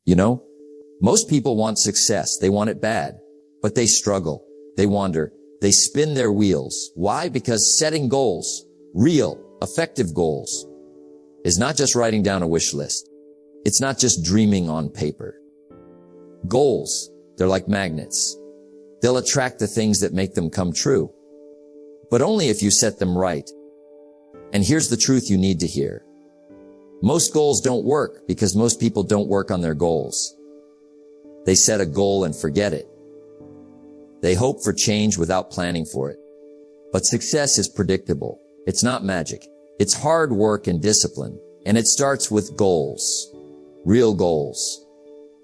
You know, most people want success. They want it bad, but they struggle. They wander. They spin their wheels. Why? Because setting goals, real, effective goals, is not just writing down a wish list. It's not just dreaming on paper. Goals, they're like magnets. They'll attract the things that make them come true, but only if you set them right. And here's the truth you need to hear. Most goals don't work because most people don't work on their goals. They set a goal and forget it. They hope for change without planning for it. But success is predictable. It's not magic. It's hard work and discipline. And it starts with goals. Real goals.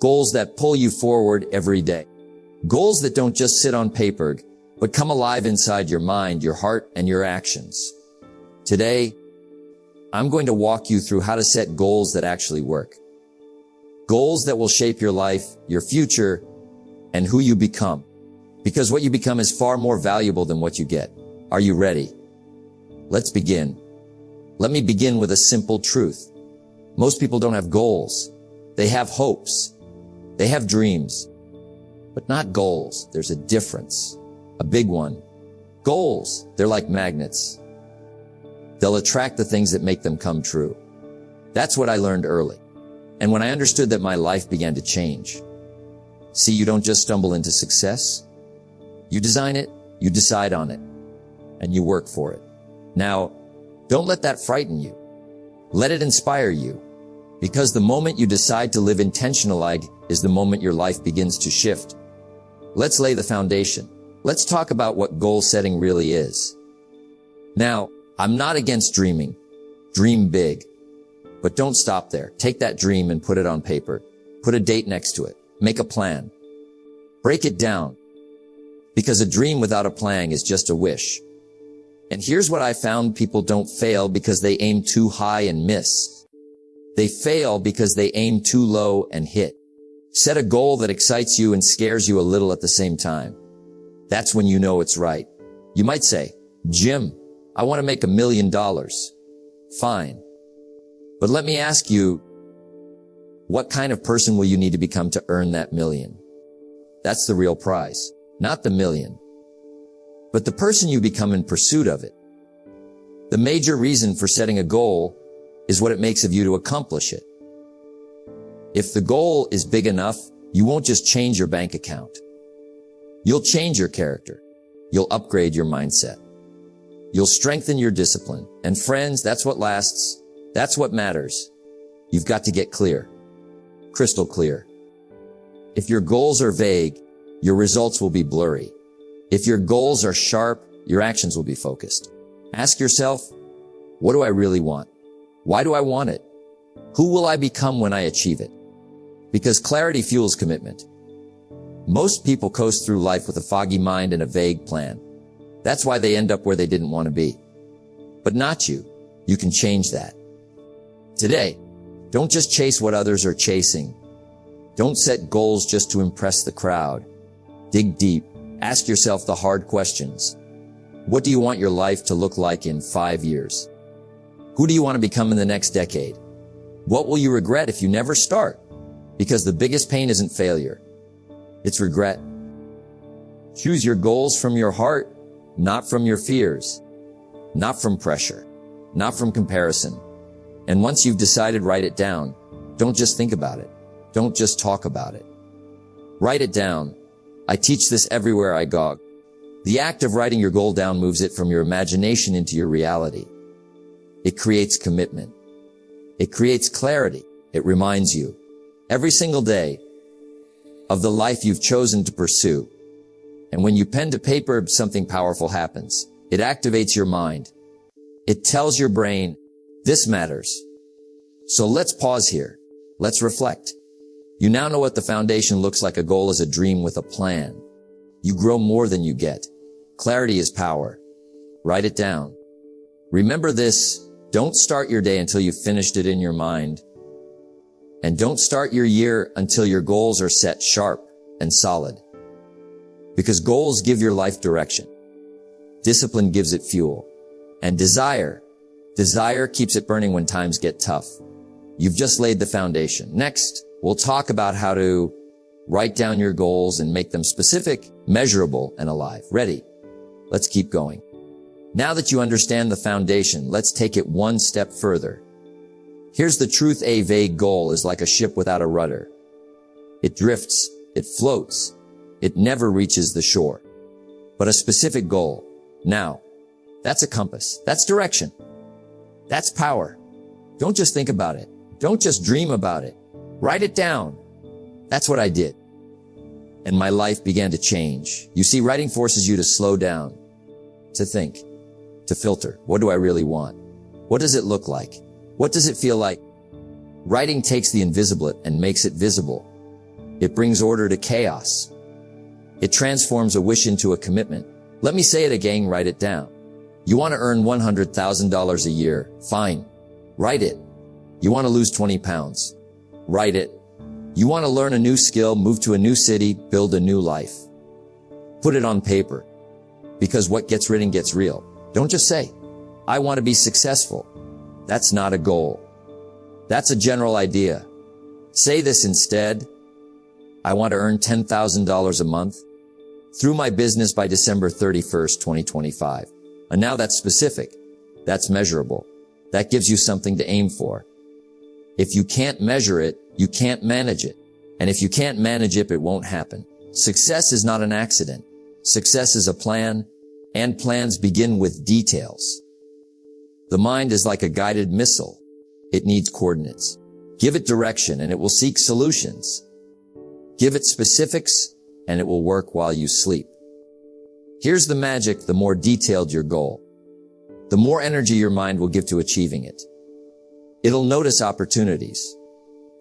Goals that pull you forward every day. Goals that don't just sit on paper, but come alive inside your mind, your heart, and your actions. Today, I'm going to walk you through how to set goals that actually work. Goals that will shape your life, your future, and who you become. Because what you become is far more valuable than what you get. Are you ready? Let's begin. Let me begin with a simple truth. Most people don't have goals. They have hopes. They have dreams. But not goals. There's a difference. A big one. Goals, they're like magnets. They'll attract the things that make them come true. That's what I learned early. And when I understood that, my life began to change. See, you don't just stumble into success. You design it, you decide on it, and you work for it. Now, don't let that frighten you. Let it inspire you. Because the moment you decide to live intentionally is the moment your life begins to shift. Let's lay the foundation. Let's talk about what goal setting really is. Now, I'm not against dreaming. Dream big. But don't stop there. Take that dream and put it on paper. Put a date next to it. Make a plan. Break it down. Because a dream without a plan is just a wish. And here's what I found: people don't fail because they aim too high and miss. They fail because they aim too low and hit. Set a goal that excites you and scares you a little at the same time. That's when you know it's right. You might say, Jim, I want to make $1 million. Fine. But let me ask you, what kind of person will you need to become to earn that million? That's the real prize. Not the million, but the person you become in pursuit of it. The major reason for setting a goal is what it makes of you to accomplish it. If the goal is big enough, you won't just change your bank account. You'll change your character. You'll upgrade your mindset. You'll strengthen your discipline. And friends, that's what lasts. That's what matters. You've got to get clear. Crystal clear. If your goals are vague, your results will be blurry. If your goals are sharp, your actions will be focused. Ask yourself, what do I really want? Why do I want it? Who will I become when I achieve it? Because clarity fuels commitment. Most people coast through life with a foggy mind and a vague plan. That's why they end up where they didn't want to be. But not you. You can change that. Today, don't just chase what others are chasing. Don't set goals just to impress the crowd. Dig deep. Ask yourself the hard questions. What do you want your life to look like in 5 years? Who do you want to become in the next decade? What will you regret if you never start? Because the biggest pain isn't failure. It's regret. Choose your goals from your heart, not from your fears, not from pressure, not from comparison. And once you've decided, write it down. Don't just think about it. Don't just talk about it. Write it down. I teach this everywhere I go. The act of writing your goal down moves it from your imagination into your reality. It creates commitment. It creates clarity. It reminds you every single day of the life you've chosen to pursue. And when you pen to paper, something powerful happens. It activates your mind. It tells your brain, this matters. So let's pause here. Let's reflect. You now know what the foundation looks like. A goal is a dream with a plan. You grow more than you get. Clarity is power. Write it down. Remember this. Don't start your day until you've finished it in your mind. And don't start your year until your goals are set sharp and solid. Because goals give your life direction. Discipline gives it fuel. And desire keeps it burning when times get tough. You've just laid the foundation. Next, We'll talk about how to write down your goals and make them specific, measurable, and alive. Ready? Let's keep going. Now that you understand the foundation, let's take it one step further. Here's the truth. A vague goal is like a ship without a rudder. It drifts, it floats, it never reaches the shore. But a specific goal, now, that's a compass, that's direction, that's power. Don't just think about it. Don't just dream about it. Write it down. That's what I did. And my life began to change. You see, writing forces you to slow down, to think, to filter. What do I really want? What does it look like? What does it feel like? Writing takes the invisible and makes it visible. It brings order to chaos. It transforms a wish into a commitment. Let me say it again, write it down. You want to earn $100,000 a year? Fine. Write it. You want to lose 20 pounds? Write it. You want to learn a new skill, move to a new city, build a new life? Put it on paper. Because what gets written gets real. Don't just say, I want to be successful. That's not a goal. That's a general idea. Say this instead. I want to earn $10,000 a month through my business by December 31st, 2025. And now that's specific. That's measurable. That gives you something to aim for. If you can't measure it, you can't manage it. And if you can't manage it, it won't happen. Success is not an accident. Success is a plan, and plans begin with details. The mind is like a guided missile. It needs coordinates. Give it direction and it will seek solutions. Give it specifics and it will work while you sleep. Here's the magic: the more detailed your goal, the more energy your mind will give to achieving it. It'll notice opportunities.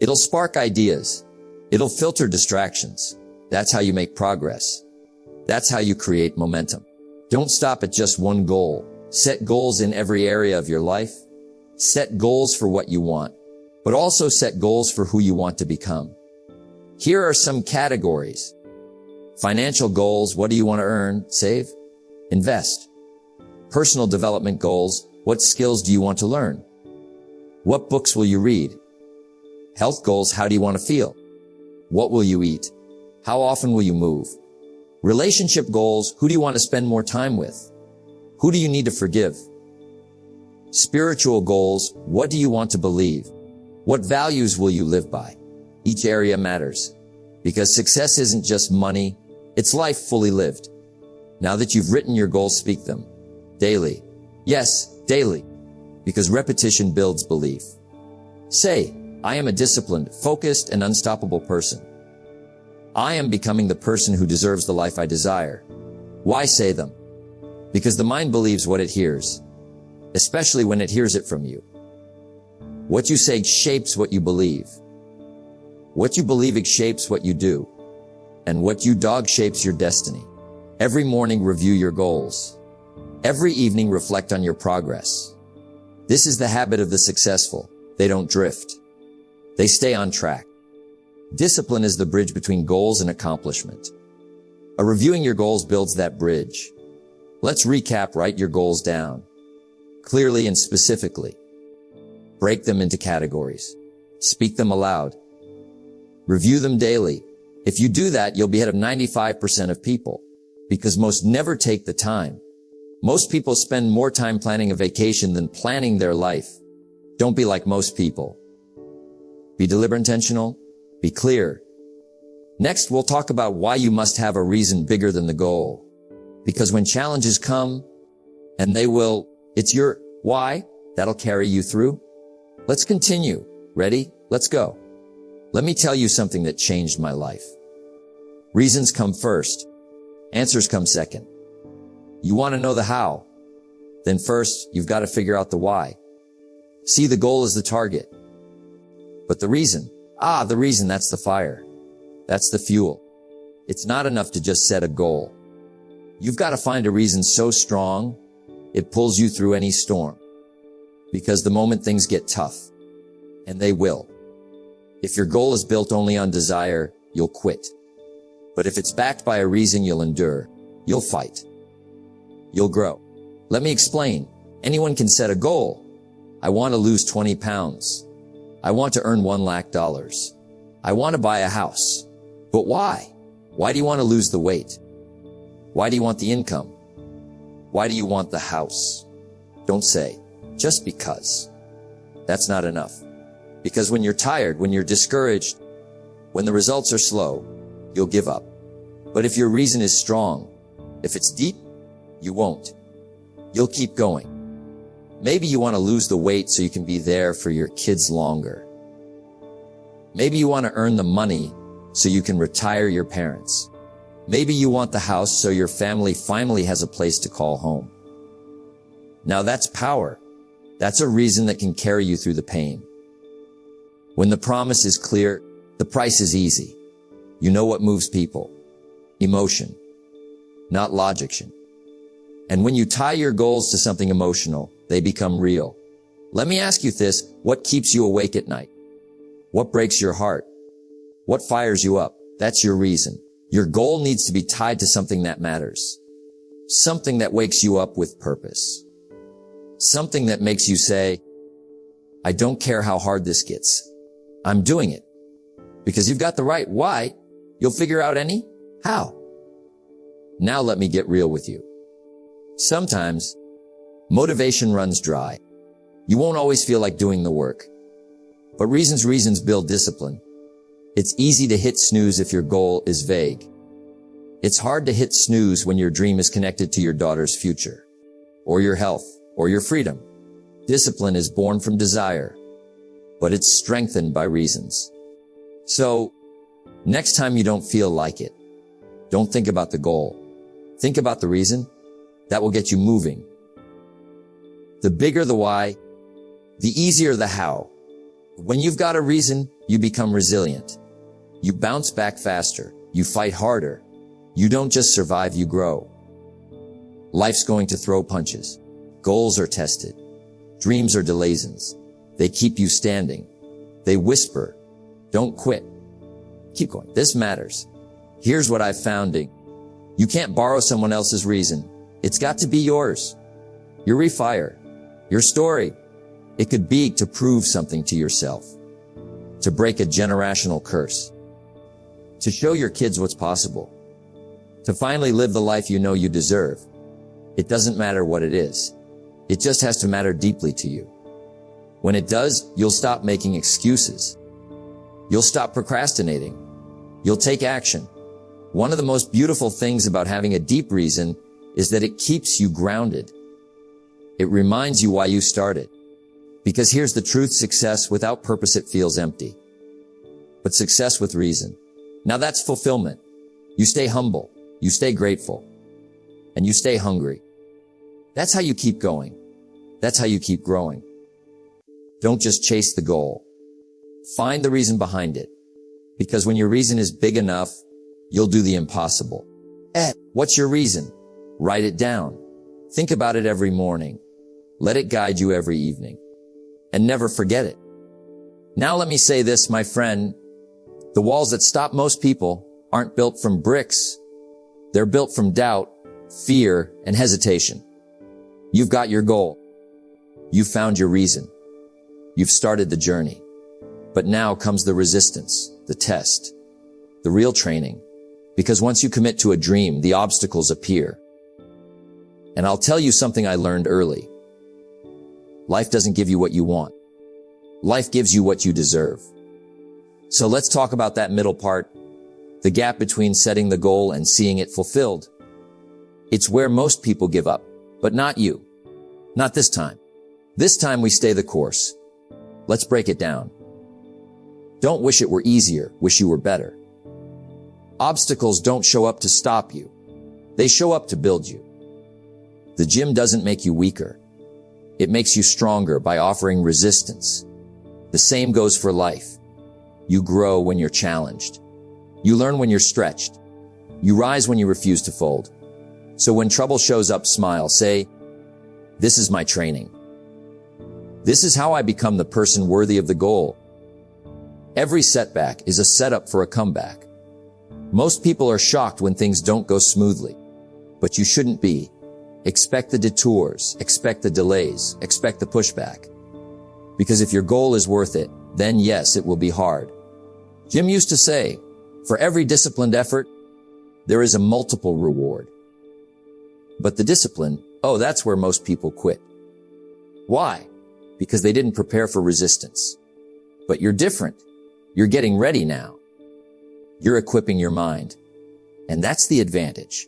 It'll spark ideas. It'll filter distractions. That's how you make progress. That's how you create momentum. Don't stop at just one goal. Set goals in every area of your life. Set goals for what you want, but also set goals for who you want to become. Here are some categories. Financial goals. What do you want to earn? Save. Invest. Personal development goals. What skills do you want to learn? What books will you read? Health goals. How do you want to feel? What will you eat? How often will you move? Relationship goals. Who do you want to spend more time with? Who do you need to forgive? Spiritual goals. What do you want to believe? What values will you live by? Each area matters, because success isn't just money, it's life fully lived. Now that you've written your goals, speak them daily. Yes, daily, because repetition builds belief. Say, I am a disciplined, focused, and unstoppable person. I am becoming the person who deserves the life I desire. Why say them? Because the mind believes what it hears, especially when it hears it from you. What you say shapes what you believe. What you believe shapes what you do. And what you dog shapes your destiny. Every morning, review your goals. Every evening, reflect on your progress. This is the habit of the successful. They don't drift. They stay on track. Discipline is the bridge between goals and accomplishment. Reviewing your goals builds that bridge. Let's recap. Write your goals down clearly and specifically. Break them into categories. Speak them aloud. Review them daily. If you do that, you'll be ahead of 95% of people, because most never take the time. Most people spend more time planning a vacation than planning their life. Don't be like most people. Be deliberate, intentional. Be clear. Next, we'll talk about why you must have a reason bigger than the goal. Because when challenges come, and they will, it's your why that'll carry you through. Let's continue. Ready? Let's go. Let me tell you something that changed my life. Reasons come first. Answers come second. You want to know the how? Then first, you've got to figure out the why. See, the goal is the target. But the reason, that's the fire. That's the fuel. It's not enough to just set a goal. You've got to find a reason so strong, it pulls you through any storm. Because the moment things get tough, and they will. If your goal is built only on desire, you'll quit. But if it's backed by a reason, you'll endure. You'll fight. You'll grow. Let me explain. Anyone can set a goal. I want to lose 20 pounds. I want to earn $1 lakh. I want to buy a house. But why? Why do you want to lose the weight? Why do you want the income? Why do you want the house? Don't say, just because. That's not enough. Because when you're tired, when you're discouraged, when the results are slow, you'll give up. But if your reason is strong, if it's deep, you won't. You'll keep going. Maybe you want to lose the weight so you can be there for your kids longer. Maybe you want to earn the money so you can retire your parents. Maybe you want the house so your family finally has a place to call home. Now that's power. That's a reason that can carry you through the pain. When the promise is clear, the price is easy. You know what moves people. Emotion, not logic. And when you tie your goals to something emotional, they become real. Let me ask you this, what keeps you awake at night? What breaks your heart? What fires you up? That's your reason. Your goal needs to be tied to something that matters. Something that wakes you up with purpose. Something that makes you say, I don't care how hard this gets. I'm doing it. Because you've got the right why, you'll figure out any how. Now let me get real with you. Sometimes, motivation runs dry. You won't always feel like doing the work. But reasons build discipline. It's easy to hit snooze if your goal is vague. It's hard to hit snooze when your dream is connected to your daughter's future, or your health, or your freedom. Discipline is born from desire, but it's strengthened by reasons. So, next time you don't feel like it, don't think about the goal. Think about the reason. That will get you moving. The bigger the why, the easier the how. When you've got a reason, you become resilient. You bounce back faster. You fight harder. You don't just survive, you grow. Life's going to throw punches. Goals are tested. Dreams are delays. They keep you standing. They whisper, don't quit. Keep going. This matters. Here's what I've found. You can't borrow someone else's reason. It's got to be yours. Your refire. Your story. It could be to prove something to yourself. To break a generational curse. To show your kids what's possible. To finally live the life you know you deserve. It doesn't matter what it is. It just has to matter deeply to you. When it does, you'll stop making excuses. You'll stop procrastinating. You'll take action. One of the most beautiful things about having a deep reason is that it keeps you grounded. It reminds you why you started. Because here's the truth, success without purpose, it feels empty. But success with reason, now that's fulfillment. You stay humble, you stay grateful, and you stay hungry. That's how you keep going. That's how you keep growing. Don't just chase the goal. Find the reason behind it. Because when your reason is big enough, you'll do the impossible. What's your reason? Write it down. Think about it every morning. Let it guide you every evening. And never forget it. Now let me say this, my friend. The walls that stop most people aren't built from bricks. They're built from doubt, fear, and hesitation. You've got your goal. You've found your reason. You've started the journey. But now comes the resistance, the test, the real training. Because once you commit to a dream, the obstacles appear. And I'll tell you something I learned early. Life doesn't give you what you want. Life gives you what you deserve. So let's talk about that middle part, the gap between setting the goal and seeing it fulfilled. It's where most people give up, but not you. Not this time. This time we stay the course. Let's break it down. Don't wish it were easier, wish you were better. Obstacles don't show up to stop you. They show up to build you. The gym doesn't make you weaker. It makes you stronger by offering resistance. The same goes for life. You grow when you're challenged. You learn when you're stretched. You rise when you refuse to fold. So when trouble shows up, smile. Say, this is my training. This is how I become the person worthy of the goal. Every setback is a setup for a comeback. Most people are shocked when things don't go smoothly. But you shouldn't be. Expect the detours, expect the delays, expect the pushback. Because if your goal is worth it, then yes, it will be hard. Jim used to say, for every disciplined effort, there is a multiple reward. But the discipline, oh, that's where most people quit. Why? Because they didn't prepare for resistance. But you're different. You're getting ready now. You're equipping your mind. And that's the advantage.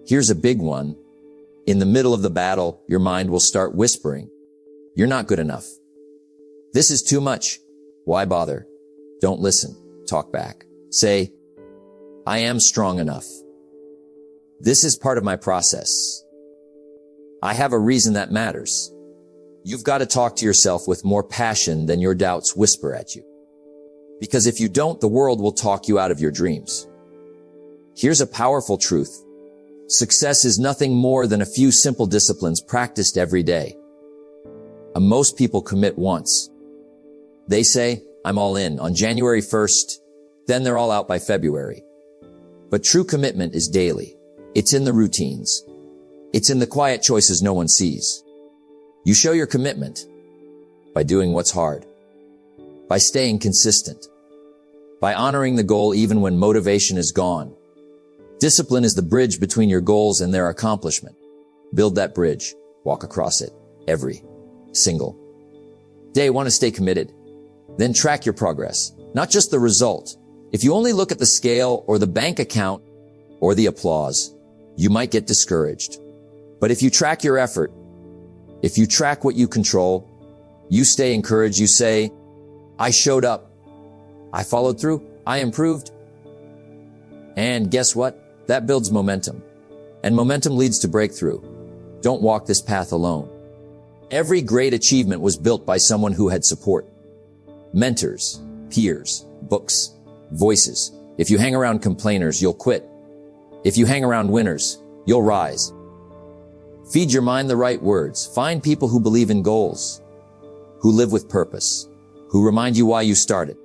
Here's a big one. In the middle of the battle, your mind will start whispering, you're not good enough. This is too much. Why bother? Don't listen. Talk back. Say, I am strong enough. This is part of my process. I have a reason that matters. You've got to talk to yourself with more passion than your doubts whisper at you. Because if you don't, the world will talk you out of your dreams. Here's a powerful truth. Success is nothing more than a few simple disciplines practiced every day. Most people commit once. They say, I'm all in on January 1st, then they're all out by February. But true commitment is daily. It's in the routines. It's in the quiet choices no one sees. You show your commitment by doing what's hard, by staying consistent, by honoring the goal even when motivation is gone. Discipline is the bridge between your goals and their accomplishment. Build that bridge. Walk across it every single day. Want to stay committed? Then track your progress, not just the result. If you only look at the scale or the bank account or the applause, you might get discouraged. But if you track your effort, if you track what you control, you stay encouraged. You say, I showed up. I followed through. I improved. And guess what? That builds momentum. And momentum leads to breakthrough. Don't walk this path alone. Every great achievement was built by someone who had support. Mentors, peers, books, voices. If you hang around complainers, you'll quit. If you hang around winners, you'll rise. Feed your mind the right words. Find people who believe in goals, who live with purpose, who remind you why you started.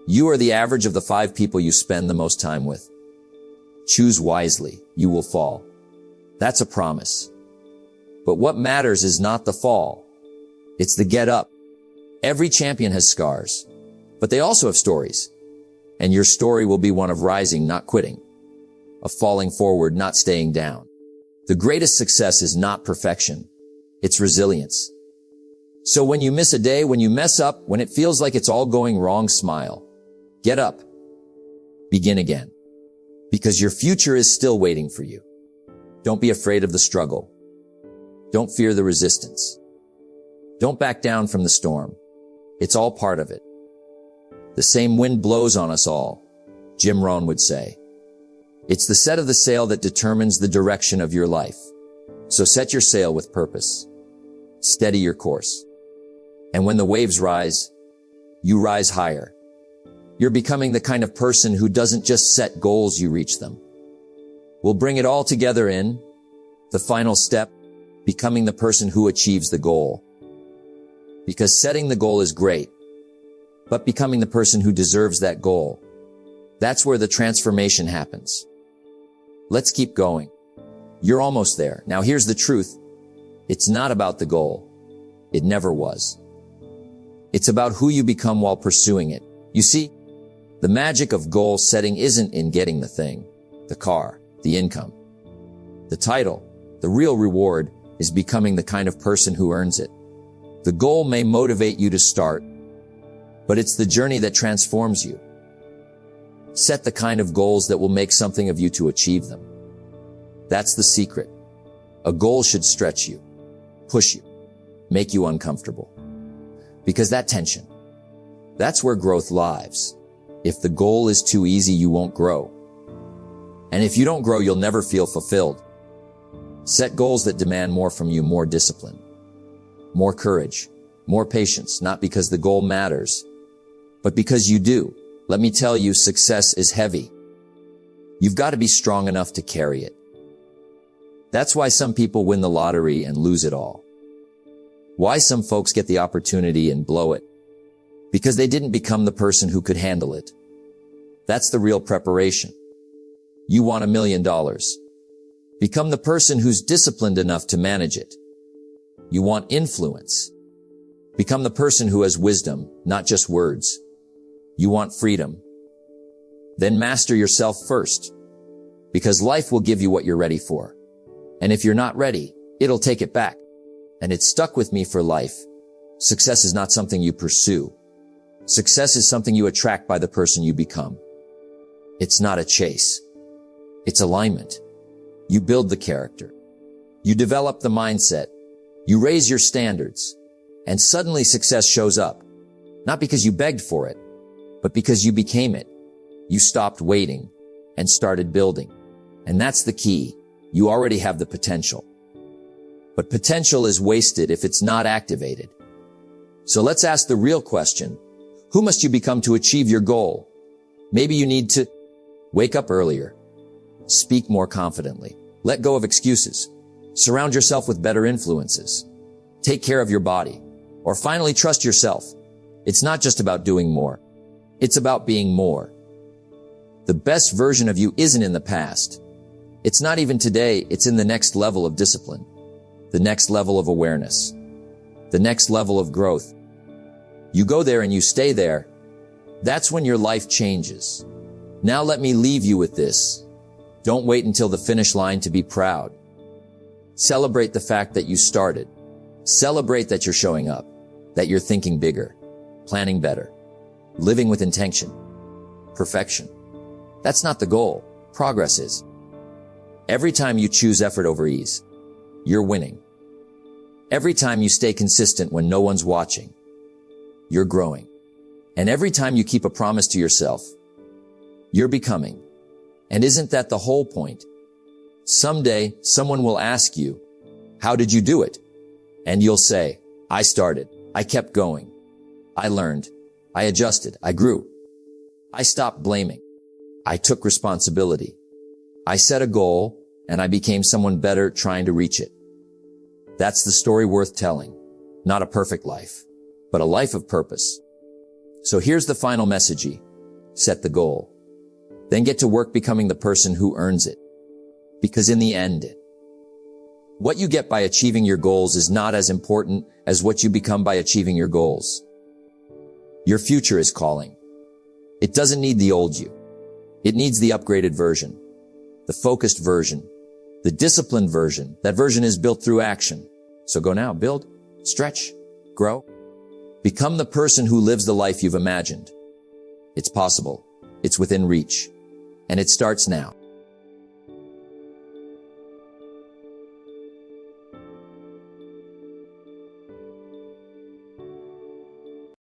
You are the average of the 5 people you spend the most time with. Choose wisely. You will fall. That's a promise. But what matters is not the fall. It's the get up. Every champion has scars, but they also have stories. And your story will be one of rising, not quitting, of falling forward, not staying down. The greatest success is not perfection. It's resilience. So when you miss a day, when you mess up, when it feels like it's all going wrong, smile. Get up. Begin again. Because your future is still waiting for you. Don't be afraid of the struggle. Don't fear the resistance. Don't back down from the storm. It's all part of it. The same wind blows on us all, Jim Rohn would say. It's the set of the sail that determines the direction of your life. So set your sail with purpose. Steady your course. And when the waves rise, you rise higher. You're becoming the kind of person who doesn't just set goals, you reach them. We'll bring it all together in the final step, becoming the person who achieves the goal. Because setting the goal is great, but becoming the person who deserves that goal, that's where the transformation happens. Let's keep going. You're almost there. Now here's the truth. It's not about the goal. It never was. It's about who you become while pursuing it. You see, the magic of goal setting isn't in getting the thing, the car, the income, the title. The real reward is becoming the kind of person who earns it. The goal may motivate you to start, but it's the journey that transforms you. Set the kind of goals that will make something of you to achieve them. That's the secret. A goal should stretch you, push you, make you uncomfortable. Because that tension, that's where growth lives. If the goal is too easy, you won't grow. And if you don't grow, you'll never feel fulfilled. Set goals that demand more from you, more discipline, more courage, more patience, not because the goal matters, but because you do. Let me tell you, success is heavy. You've got to be strong enough to carry it. That's why some people win the lottery and lose it all. Why some folks get the opportunity and blow it. Because they didn't become the person who could handle it. That's the real preparation. You want $1 million. Become the person who's disciplined enough to manage it. You want influence. Become the person who has wisdom, not just words. You want freedom. Then master yourself first, because life will give you what you're ready for. And if you're not ready, it'll take it back. And it's stuck with me for life. Success is not something you pursue. Success is something you attract by the person you become. It's not a chase. It's alignment. You build the character. You develop the mindset. You raise your standards. And suddenly success shows up. Not because you begged for it, but because you became it. You stopped waiting and started building. And that's the key. You already have the potential. But potential is wasted if it's not activated. So let's ask the real question. Who must you become to achieve your goal? Maybe you need to wake up earlier. Speak more confidently. Let go of excuses. Surround yourself with better influences. Take care of your body. Or finally trust yourself. It's not just about doing more. It's about being more. The best version of you isn't in the past. It's not even today. It's in the next level of discipline. The next level of awareness. The next level of growth. You go there and you stay there. That's when your life changes. Now let me leave you with this. Don't wait until the finish line to be proud. Celebrate the fact that you started. Celebrate that you're showing up, that you're thinking bigger, planning better, living with intention, perfection. That's not the goal. Progress is. Every time you choose effort over ease, you're winning. Every time you stay consistent when no one's watching, you're growing. And every time you keep a promise to yourself, you're becoming. And isn't that the whole point? Someday, someone will ask you, how did you do it? And you'll say, I started. I kept going. I learned. I adjusted. I grew. I stopped blaming. I took responsibility. I set a goal and I became someone better trying to reach it. That's the story worth telling. Not a perfect life, but a life of purpose. So here's the final message. Set the goal. Then get to work becoming the person who earns it. Because in the end, what you get by achieving your goals is not as important as what you become by achieving your goals. Your future is calling. It doesn't need the old you. It needs the upgraded version, the focused version, the disciplined version. That version is built through action. So go now, build, stretch, grow. Become the person who lives the life you've imagined. It's possible. It's within reach. And it starts now.